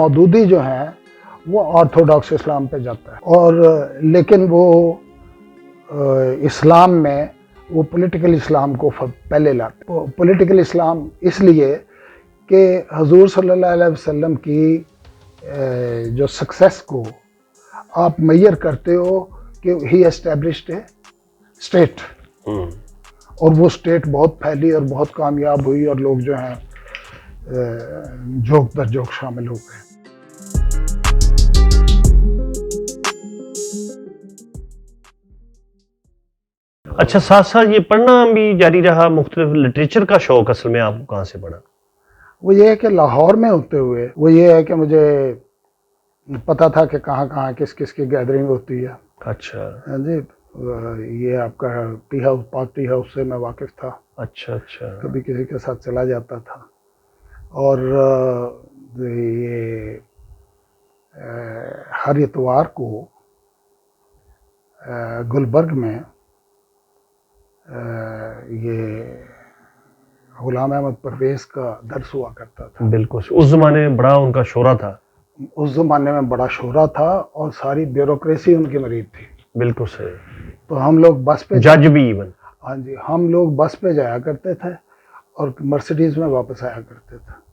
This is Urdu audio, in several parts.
مودودی جو ہیں وہ آرتھوڈاکس اسلام پہ جاتا ہے اور لیکن وہ اسلام میں وہ پولیٹیکل اسلام کو پہلے لاتے. پولیٹیکل اسلام اس لیے کہ حضور صلی اللہ علیہ وسلم کی جو سکسیس کو آپ میئر کرتے ہو کہ ہی اسٹیبلشڈ اے اسٹیٹ اور وہ اسٹیٹ بہت پھیلی اور بہت کامیاب ہوئی اور لوگ جو ہیں جوک در جوک شامل ہو گئے. اچھا، ساتھ ساتھ یہ پڑھنا بھی جاری رہا، مختلف لٹریچر کا شوق اصل میں آپ کو کہاں سے پڑا؟ وہ یہ ہے کہ لاہور میں ہوتے ہوئے وہ یہ ہے کہ مجھے پتا تھا کہ کہاں کہاں کس کس کی گیدرنگ ہوتی ہے. اچھا ہاں جی، یہ آپ کا ٹی ہاؤس، پاک ٹی ہاؤس سے میں واقف تھا. اچھا اچھا کبھی کسی کے ساتھ چلا جاتا تھا. اور یہ ہر اتوار کو گلبرگ میں یہ غلام احمد پرویز کا درس ہوا کرتا تھا. بالکل، اس زمانے میں بڑا ان کا شہرہ تھا. اس زمانے میں بڑا شہرہ تھا اور ساری بیوروکریسی ان کی مرید تھی. بالکل صحیح. تو ہم لوگ بس پہ جج بھی ایون. ہاں جی، ہم لوگ بس پہ جایا کرتے تھے اور مرسیڈیز میں واپس آیا کرتے تھے.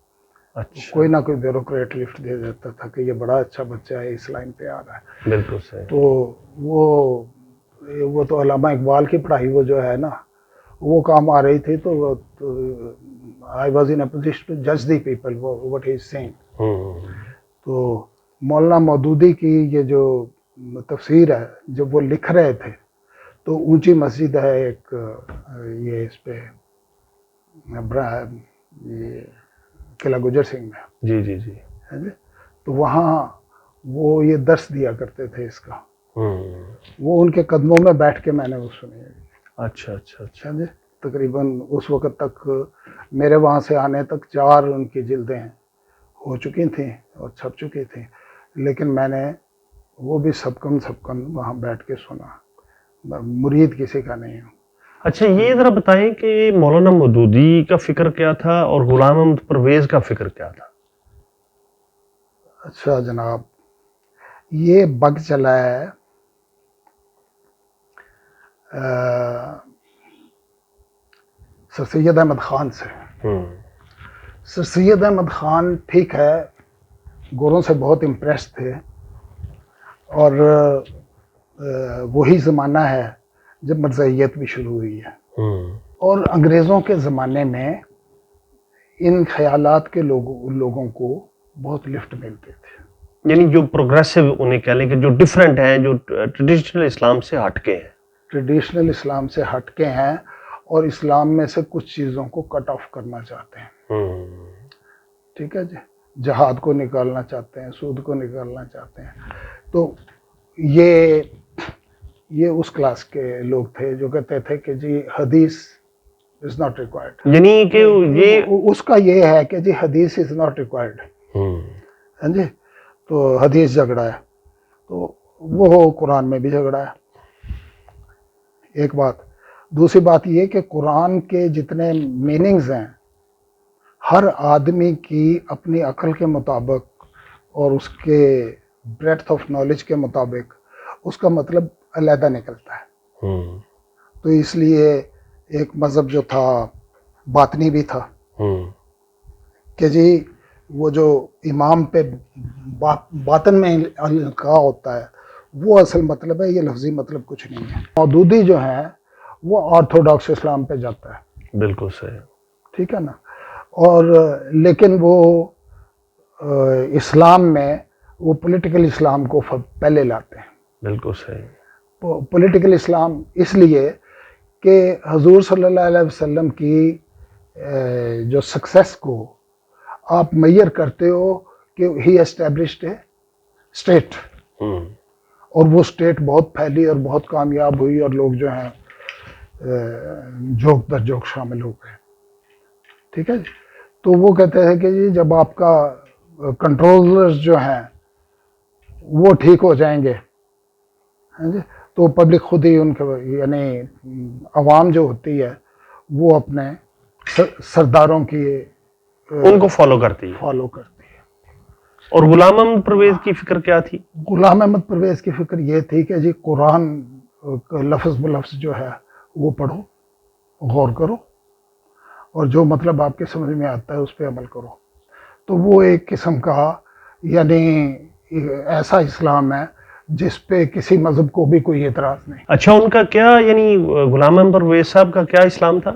اچھا، کوئی نہ کوئی بیوروکریٹ لفٹ دے دیتا تھا کہ یہ بڑا اچھا بچہ ہے، اس لائن پہ آ رہا ہے. بالکل صحیح. تو وہ تو علامہ اقبال کی پڑھائی وہ جو ہے نا وہ کام آ رہی تھی. تو I was in a position to جج the people what he is seeing. تو مولانا مودودی کی یہ جو تفسیر ہے جب وہ لکھ رہے تھے تو اونچی مسجد ہے ایک یہ اس پہ یہ قلعہ گجر سنگھ میں. جی جی جی. تو وہاں وہ یہ درس دیا کرتے تھے اس کا. وہ ان کے قدموں میں بیٹھ کے میں نے وہ سنی. اچھا اچھا اچھا. جی، تقریباً اس وقت تک میرے وہاں سے آنے تک 4 ان کی جلدیں ہو چکی تھیں اور چھپ چکی تھیں، لیکن میں نے وہ بھی سب کن وہاں بیٹھ کے سنا. مرید کسی کا نہیں ہوں. اچھا، یہ ذرا بتائیں کہ مولانا مودودی کا فکر کیا تھا اور غلام احمد پرویز کا فکر کیا تھا؟ اچھا جناب، یہ بگ چلا ہے سر سید احمد خان سے. سر سید احمد خان ٹھیک ہے گوروں سے بہت امپریس تھے اور وہی زمانہ ہے جب مرزائیت بھی شروع ہوئی ہے. اور انگریزوں کے زمانے میں ان خیالات کے لوگوں کو بہت لفٹ ملتے تھے. یعنی جو پروگریسو انہیں کہہ لیں کہ جو ڈیفرنٹ ہیں، جو ٹریڈیشنل اسلام سے ہٹ کے ہیں. ٹریڈیشنل اسلام سے ہٹ کے ہیں اور اسلام میں سے کچھ چیزوں کو کٹ آف کرنا چاہتے ہیں. ٹھیک ہے جی، جہاد کو نکالنا چاہتے ہیں، سود کو نکالنا چاہتے ہیں. تو یہ اس کلاس کے لوگ تھے جو کہتے تھے کہ جی حدیث از ناٹ ریکوائرڈ. یعنی کہ یہ اس کا یہ ہے کہ جی حدیث از ناٹ ریکوائرڈ. ہاں جی، تو حدیث جھگڑا ہے تو وہ قرآن میں بھی جھگڑا ہے. ایک بات. دوسری بات یہ کہ قرآن کے جتنے میننگز ہیں ہر آدمی کی اپنی عقل کے مطابق اور اس کے بریڈتھ آف نالج کے مطابق اس کا مطلب علیحدہ نکلتا ہے. تو اس لیے ایک مذہب جو تھا باطنی بھی تھا کہ جی وہ جو امام پہ باطن میں القاء ہوتا ہے وہ اصل مطلب ہے، یہ لفظی مطلب کچھ نہیں ہے. مودودی جو ہے وہ آرتھوڈاکس اسلام پہ جاتا ہے. بالکل صحیح. ٹھیک ہے نا. اور لیکن وہ اسلام میں وہ پولیٹیکل اسلام کو پہلے لاتے ہیں. بالکل صحیح. پولیٹیکل اسلام اس لیے کہ حضور صلی اللہ علیہ وسلم کی جو سکسیس کو آپ میئر کرتے ہو کہ ہی اسٹیبلشڈ اے اسٹیٹ اور وہ اسٹیٹ بہت پھیلی اور بہت کامیاب ہوئی اور لوگ جو ہیں جوک در جوک شامل ہو گئے. ٹھیک ہے جی. تو وہ کہتے ہیں کہ جی جب آپ کا کنٹرولرز جو ہیں وہ ٹھیک ہو جائیں گے تو پبلک خود ہی ان کے یعنی عوام جو ہوتی ہے وہ اپنے سرداروں کی ان کو فالو کرتی ہے. اور غلام احمد پرویز کی فکر کیا تھی؟ غلام احمد پرویز کی فکر یہ تھی کہ جی قرآن لفظ بلفظ جو ہے وہ پڑھو، غور کرو، اور جو مطلب آپ کے سمجھ میں آتا ہے اس پہ عمل کرو. تو وہ ایک قسم کا یعنی ایسا اسلام ہے جس پہ کسی مذہب کو بھی کوئی اعتراض نہیں. اچھا، ان کا کیا یعنی غلام احمد پرویز صاحب کا کیا اسلام تھا؟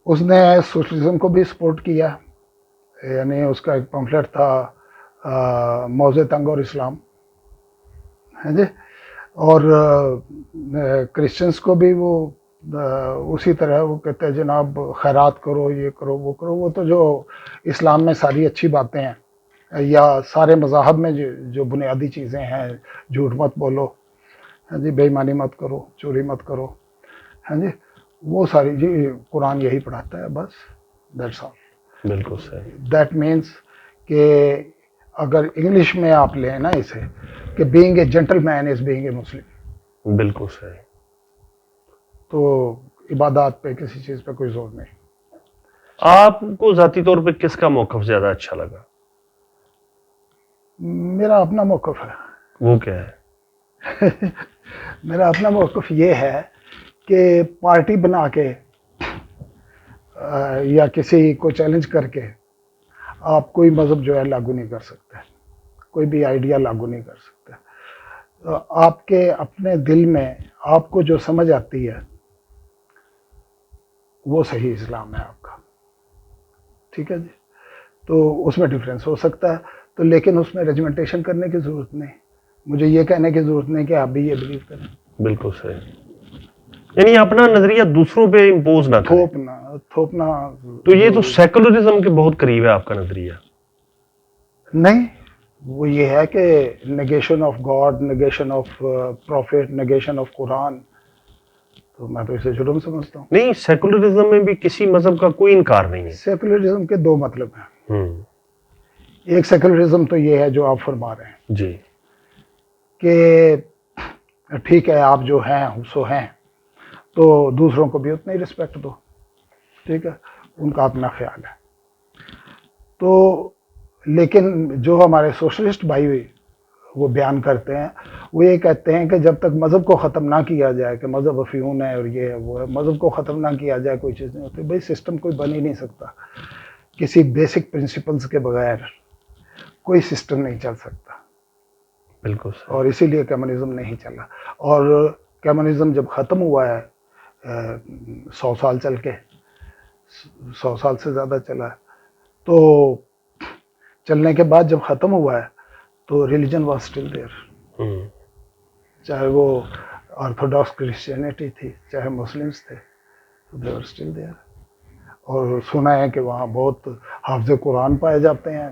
اس نے سوشلزم کو بھی سپورٹ کیا، یعنی اس کا ایک پمفلٹ تھا موضع تنگ اور اسلام، ہے جی. اور کرسچنس کو بھی وہ اسی طرح وہ کہتے ہیں جناب خیرات کرو، یہ کرو، وہ کرو. وہ تو جو اسلام میں ساری اچھی باتیں ہیں یا سارے مذاہب میں جو بنیادی چیزیں ہیں، جھوٹ مت بولو، ہاں جی، بے ایمانی مت کرو، چوری مت کرو، ہاں جی، وہ ساری جی قرآن یہی پڑھاتا ہے بس. That's all. بالکل صحیح. دیٹ مینس کہ اگر انگلش میں آپ لیں نا اسے کہ being a gentleman is being a Muslim. بالکل صحیح. تو عبادات پہ کسی چیز پہ کوئی زور نہیں. آپ کو ذاتی طور پہ کس کا موقف زیادہ اچھا لگا؟ میرا اپنا موقف ہے. وہ کیا ہے؟ میرا اپنا موقف یہ ہے کہ پارٹی بنا کے یا کسی کو چیلنج کر کے آپ کوئی مذہب جو ہے لاگو نہیں کر سکتے، کوئی بھی آئیڈیا لاگو نہیں کر سکتے. آپ کے اپنے دل میں آپ کو جو سمجھ آتی ہے وہ صحیح اسلام ہے آپ کا، ٹھیک ہے جی. تو اس میں ڈفرینس ہو سکتا ہے تو، لیکن اس میں ریجمنٹیشن کرنے کی ضرورت نہیں. مجھے یہ کہنے کی ضرورت نہیں کہ آپ بھی یہ بلیو کریں. بالکل صحیح. یعنی اپنا نظریہ دوسروں پہ امپوز نہ کریں، تھوپنا. تو یہ تو سیکولرزم کے بہت قریب ہے آپ کا نظریہ. نہیں، وہ یہ ہے کہ negation of God, negation of prophet, negation of Quran. تو میں تو اسے جرم سمجھتا ہوں. نہیں، سیکولرزم میں بھی کسی مذہب کا کوئی انکار نہیں ہے. سیکولرزم کے دو مطلب ہیں. ہوں. ایک سیکولرزم تو یہ ہے جو آپ فرما رہے ہیں جی، کہ ٹھیک ہے آپ جو ہیں سو ہیں، تو دوسروں کو بھی اتنا ہی رسپیکٹ دو، ٹھیک ہے، ان کا اپنا خیال ہے. تو لیکن جو ہمارے سوشلسٹ بھائی وہ بیان کرتے ہیں، وہ یہ کہتے ہیں کہ جب تک مذہب کو ختم نہ کیا جائے کہ مذہب افیون ہے اور یہ ہے وہ ہے، مذہب کو ختم نہ کیا جائے کوئی چیز نہیں ہوتی. بھائی سسٹم کوئی بن ہی نہیں سکتا، کسی بیسک پرنسپلز کے بغیر کوئی سسٹم نہیں چل سکتا. بالکل. اور اسی لیے کمیونزم نہیں چلا. اور کمیونزم جب ختم ہوا ہے 100 سال چل کے، 100 سال سے زیادہ چلا ہے، تو چلنے کے بعد جب ختم ہوا ہے تو ریلیجن واز اسٹل دیئر. چاہے وہ آرتھوڈاکس کرسچینٹی تھی، چاہے مسلمس تھے، دے ور اسٹل دیئر. اور سنا ہے کہ وہاں بہت حافظ قرآن پائے جاتے ہیں،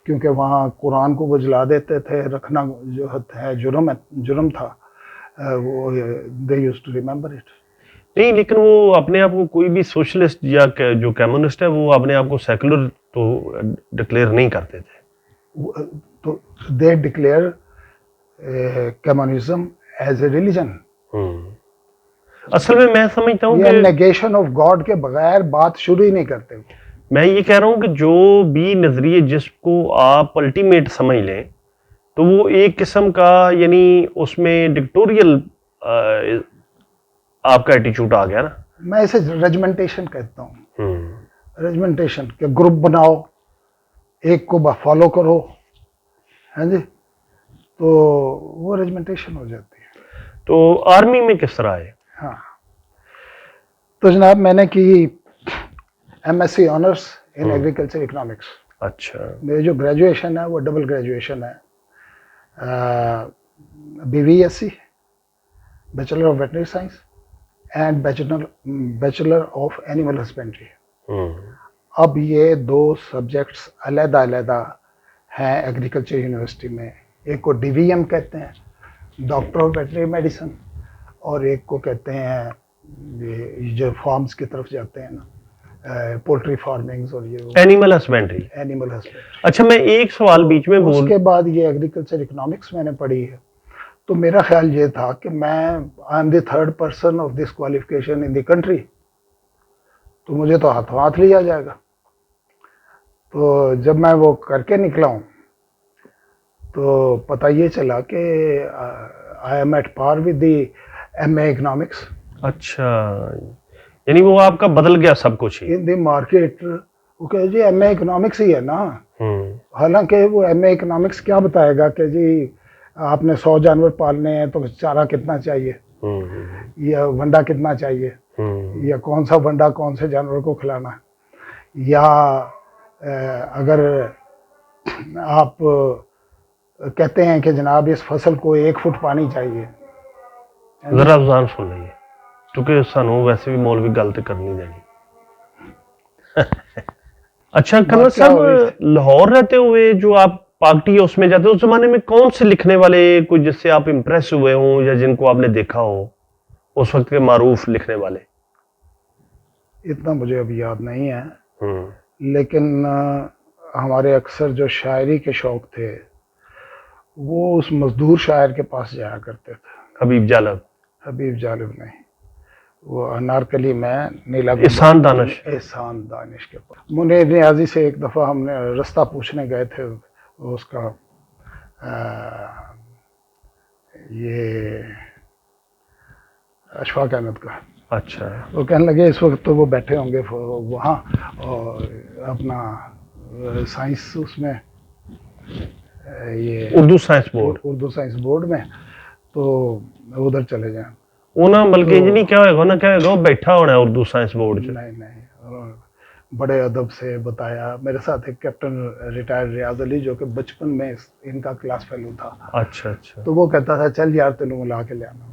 کیونکہ وہاں قرآن کو وہ جلا دیتے تھے. رکھنا جو ہے جرم تھا، وہ they use to remember it. نہیں، لیکن وہ اپنے آپ کو کوئی بھی سوشلسٹ یا جو کمیونسٹ ہے وہ اپنے آپ کو سیکولر تو ڈکلیئر نہیں کرتے تھے. تو they declare communism as a religion. اصل میں سمجھتا ہوں کہ نیگیشن آف گاڈ کے بغیر بات شروع ہی نہیں کرتے. میں یہ کہہ رہا ہوں کہ جو بھی نظریے جس کو آپ الٹیمیٹ سمجھ لیں تو وہ ایک قسم کا یعنی اس میں ڈکٹوریل آپ کا ایٹیچیوڈ آ گیا نا. میں اسے ریجمنٹیشن کہتا ہوں. ریجمنٹیشن کہ گروپ بناؤ، ایک کو فالو کرو، ہاں جی، تو وہ ریجمنٹیشن ہو جاتی ہے. تو آرمی میں کس طرح ہے؟ ہاں، تو جناب میں نے کی M S C honours in agriculture economics. اچھا. میری جو گریجویشن ہے وہ ڈبل گریجویشن ہے، B V S C, bachelor of veterinary science, and bachelor of animal husbandry. اب یہ دو سبجیکٹس علیحدہ علیحدہ ہیں ایگریکلچر یونیورسٹی میں. ایک کو ڈی وی ایم کہتے ہیں، ڈاکٹر آف ویٹنری میڈیسن، اور ایک کو کہتے ہیں جو فارمز کی طرف جاتے ہیں نا، پولٹری فارمنگز اور یہ اینیمل ہسبینڈری. Animal husbandry. اچھا، میں ایک سوال بیچ میں اس کے بعد یہ ایگریکلچر اکنامکس میں نے پڑھی ہے. تو میرا خیال یہ تھا کہ میں I am the third person of this qualification in the country, تو مجھے تو ہاتھوں ہاتھ لیا جائے گا. تو جب میں وہ کر کے نکلا ہوں تو پتہ یہ چلا کہ I am at par with the M A economics اچھا، یعنی وہ آپ کا بدل گیا سب کچھ ہی. ان دی مارکیٹ. وہ کہ جی ایم اے اکنامکس ہی ہے نا. ہوں حالانکہ وہ ایم اے اکنامکس کیا بتائے گا کہ جی آپ نے 100 جانور پالنے ہیں تو چارہ کتنا چاہیے, یا ونڈا کتنا چاہیے, یا کون سا ونڈا کون سے جانور کو کھلانا, یا اگر آپ کہتے ہیں کہ جناب اس فصل کو 1 فٹ پانی چاہیے. ذرا افزان سن لئیے کیونکہ سانو ویسے بھی مولوی گل تے کرنی دینی. اچھا کنور صاحب, لاہور رہتے ہوئے جو آپ پاکٹی اس میں جاتے اس زمانے میں کون سے لکھنے والے کوئی جس سے آپ امپریس ہوئے ہوں یا جن کو آپ نے دیکھا ہو اس وقت کے معروف لکھنے والے؟ اتنا مجھے ابھی یاد نہیں ہے, لیکن ہمارے اکثر جو شاعری کے شوق تھے وہ اس مزدور شاعر کے پاس جایا کرتے تھے. حبیب جالب؟ حبیب جالب نہیں, وہ انارکلی میں نیلا احسان دانش. احسان دانش کے پاس. منیر نیازی سے ایک دفعہ ہم نے رستہ پوچھنے گئے تھے اس کا یہ اشفاق احمد کا. اچھا, وہ کہنے لگے اس وقت تو وہ بیٹھے ہوں گے وہاں اور اپنا سائنس اس میں یہ Urdu science board, Urdu science board میں, تو ادھر چلے جائیں. وہ نا بلکہ انجنی کیا ہوئے گا نا, کیا ہوئے گا بیٹھا ہونا ہے اردو سائنس بورڈ سے. نہیں, بڑے ادب سے بتایا. میرے ساتھ ایک کیپٹن ریٹائر ریاض علی جو کہ بچپن میں ان کا کلاس فیلو تھا. اچھا اچھا, تو وہ کہتا تھا چل یار تینوں ملا کے لے آنا.